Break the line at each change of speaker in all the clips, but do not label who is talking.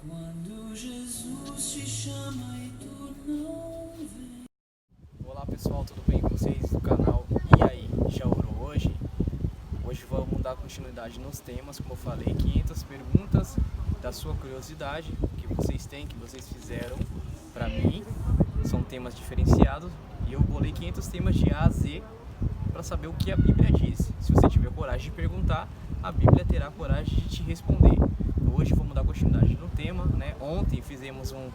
Quando Jesus te chama e tu não vem.
Olá pessoal, tudo bem com vocês do canal? E aí, já orou hoje? Hoje vamos dar continuidade nos temas, como eu falei, 500 perguntas da sua curiosidade que vocês têm, que vocês fizeram para mim. São temas diferenciados e eu bolei 500 temas de A a Z para saber o que a Bíblia diz. Se você tiver coragem de perguntar, a Bíblia terá coragem de te responder. Hoje vamos dar continuidade no tema, né? Ontem fizemos um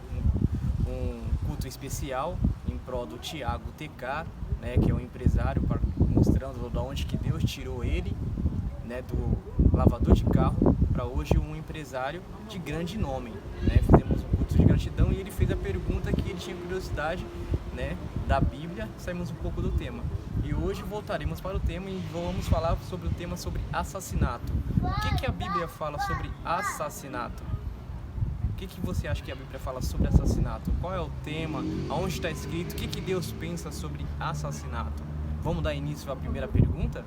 culto especial em prol do Tiago TK, né, que é um empresário, mostrando de onde que Deus tirou ele, né, do lavador de carro para hoje um empresário de grande nome, né? Fizemos um culto de gratidão e ele fez a pergunta que ele tinha curiosidade, né, da Bíblia. Saímos um pouco do tema e hoje voltaremos para o tema e vamos falar sobre o tema sobre assassinato. O que a Bíblia fala sobre assassinato? O que você acha que a Bíblia fala sobre assassinato? Qual é o tema? Aonde está escrito? O que Deus pensa sobre assassinato? Vamos dar início à primeira pergunta?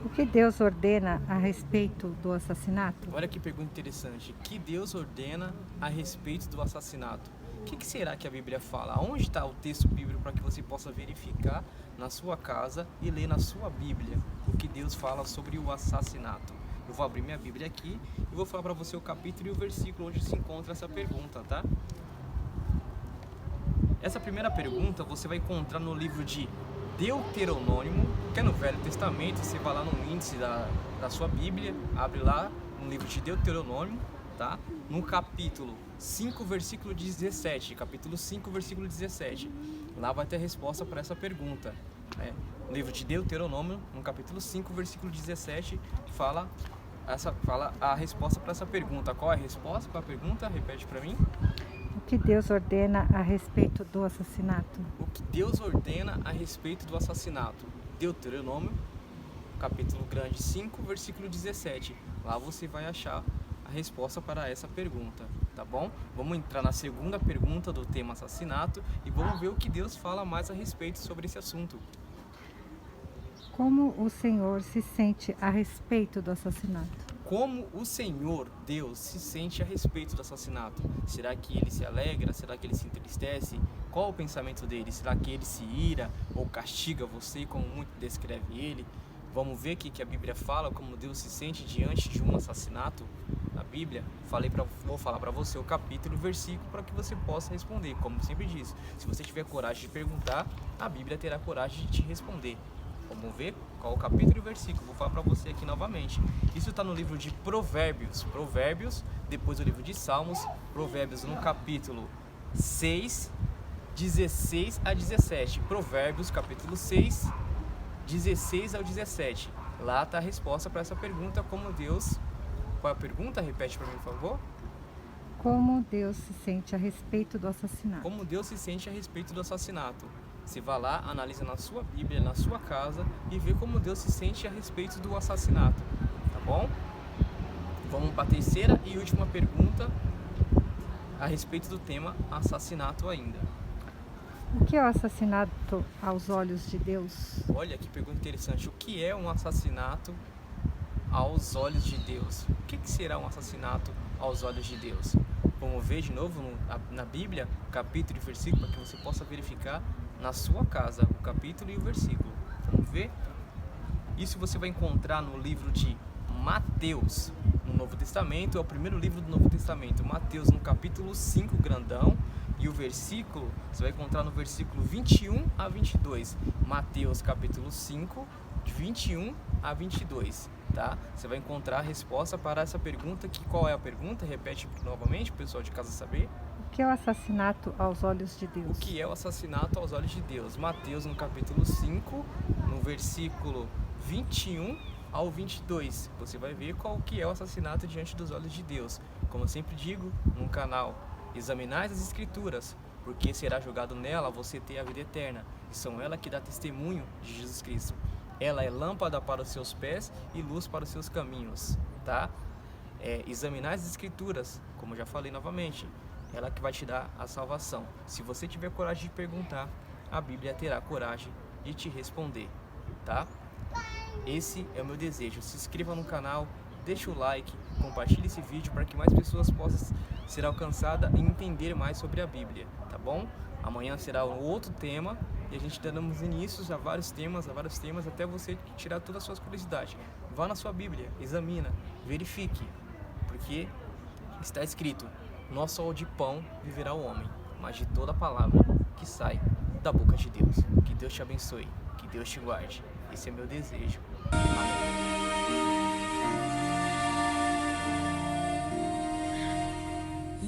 O que Deus ordena a respeito do assassinato?
Olha que pergunta interessante. O que Deus ordena a respeito do assassinato? O que será que a Bíblia fala? Onde está o texto bíblico para que você possa verificar na sua casa e ler na sua Bíblia o que Deus fala sobre o assassinato? Eu vou abrir minha Bíblia aqui e vou falar para você o capítulo e o versículo onde se encontra essa pergunta, tá? Essa primeira pergunta você vai encontrar no livro de Deuteronômio, que é no Velho Testamento. Você vai lá no índice da sua Bíblia, abre lá no livro de Deuteronômio, tá? No capítulo 5, versículo 17, capítulo 5, versículo 17. Lá vai ter a resposta para essa pergunta, né? No livro de Deuteronômio, no capítulo 5, versículo 17, fala a resposta para essa pergunta. Qual é a resposta para a pergunta? Repete para mim.
O que Deus ordena a respeito do assassinato?
O que Deus ordena a respeito do assassinato? Deuteronômio, capítulo grande 5, versículo 17. Lá você vai achar a resposta para essa pergunta, tá bom? Vamos entrar na segunda pergunta do tema assassinato e vamos ver o que Deus fala mais a respeito sobre esse assunto.
Como o Senhor se sente a respeito do assassinato?
Como o Senhor, Deus, se sente a respeito do assassinato? Será que ele se alegra? Será que ele se entristece? Qual o pensamento dele? Será que ele se ira ou castiga você, como muito descreve ele? Vamos ver o que a Bíblia fala, como Deus se sente diante de um assassinato? Na Bíblia, vou falar para você o capítulo e o versículo para que você possa responder. Como sempre disse, se você tiver coragem de perguntar, a Bíblia terá coragem de te responder. Vamos ver qual o capítulo e o versículo. Vou falar para você aqui novamente. Isso está no livro de Provérbios, depois do livro de Salmos, Provérbios no capítulo 6, 16 a 17. Provérbios, capítulo 6, 16 ao 17. Lá está a resposta para essa pergunta, como Deus... Qual é a pergunta? Repete para mim, por favor.
Como Deus se sente a respeito do assassinato?
Como Deus se sente a respeito do assassinato? Você vai lá, analisa na sua Bíblia, na sua casa e vê como Deus se sente a respeito do assassinato, tá bom? Vamos para a terceira e última pergunta a respeito do tema assassinato ainda.
O que é o assassinato aos olhos de Deus?
Olha que pergunta interessante. O que é um assassinato aos olhos de Deus? O que será um assassinato aos olhos de Deus? Vamos ver de novo na Bíblia, capítulo e versículo, para que você possa verificar na sua casa o capítulo e o versículo. Vamos ver? Isso você vai encontrar no livro de Mateus, no Novo Testamento. É o primeiro livro do Novo Testamento. Mateus, no capítulo 5, grandão. E o versículo, você vai encontrar no versículo 21 a 22. Mateus, capítulo 5, de 21 a 22. Tá? Você vai encontrar a resposta para essa pergunta. Qual é a pergunta? Repete novamente para o pessoal de casa saber.
O que é o assassinato aos olhos de Deus?
O que é o assassinato aos olhos de Deus? Mateus, no capítulo 5, no versículo 21 ao 22. Você vai ver qual que é o assassinato diante dos olhos de Deus. Como eu sempre digo no canal, examinai as Escrituras, porque será jogado nela você ter a vida eterna. E são ela que dá testemunho de Jesus Cristo. Ela é lâmpada para os seus pés e luz para os seus caminhos, tá? Examinar as Escrituras, como já falei novamente, ela que vai te dar a salvação. Se você tiver coragem de perguntar, a Bíblia terá coragem de te responder, tá? Esse é o meu desejo. Se inscreva no canal, deixa o like, compartilhe esse vídeo para que mais pessoas possam ser alcançadas e entender mais sobre a Bíblia, tá bom? Amanhã será um outro tema e a gente damos início a vários temas, até você tirar todas as suas curiosidades. Vá na sua Bíblia, examina, verifique, porque está escrito: não só de pão viverá o homem, mas de toda palavra que sai da boca de Deus. Que Deus te abençoe, que Deus te guarde. Esse é meu desejo. Amém.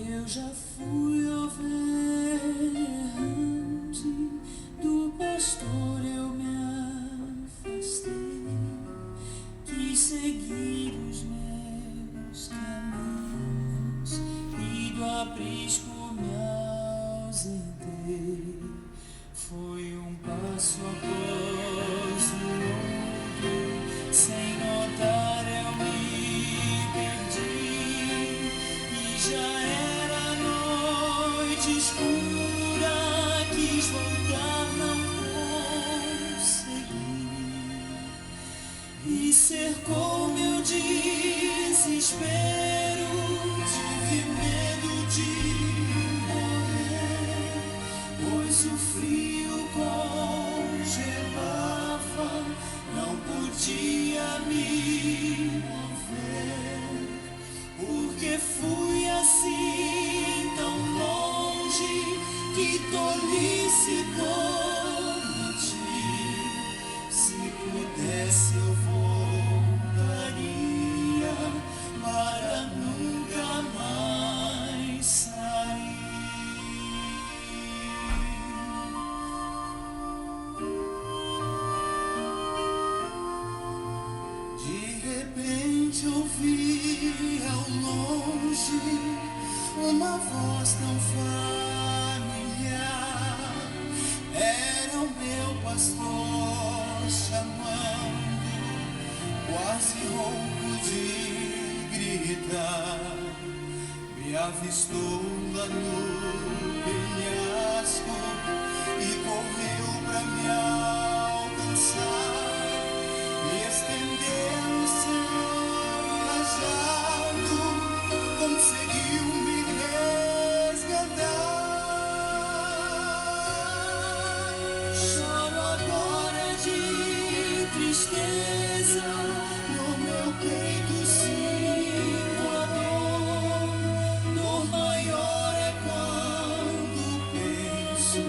Eu já fui ovelha errante, do pastor eu me afastei, quis seguir os meus caminhos e do aprisco me ausentei. Foi um passo após o outro, sem notar eu me perdi e já era noite escura, quis voltar, não consegui e cercou meu desespero, tive medo de morrer, pois o frio congelava, não podia me mover, porque fui assim tão longe, que tolice cometi. Se pudesse eu voltaria para nunca mais sair. De repente ouvi ao longe uma voz tão familiar. Era o meu pastor chamando, quase rouco de gritar. Me avistou lá no penhasco e correu pra me alcançar. Me estendeu o seu cajado, conseguiu me resgatar. Choro agora de tristeza, no meu peito sinto a dor. Dor maior é quando penso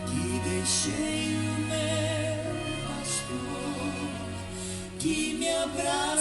que deixei o meu pastor, que me abraça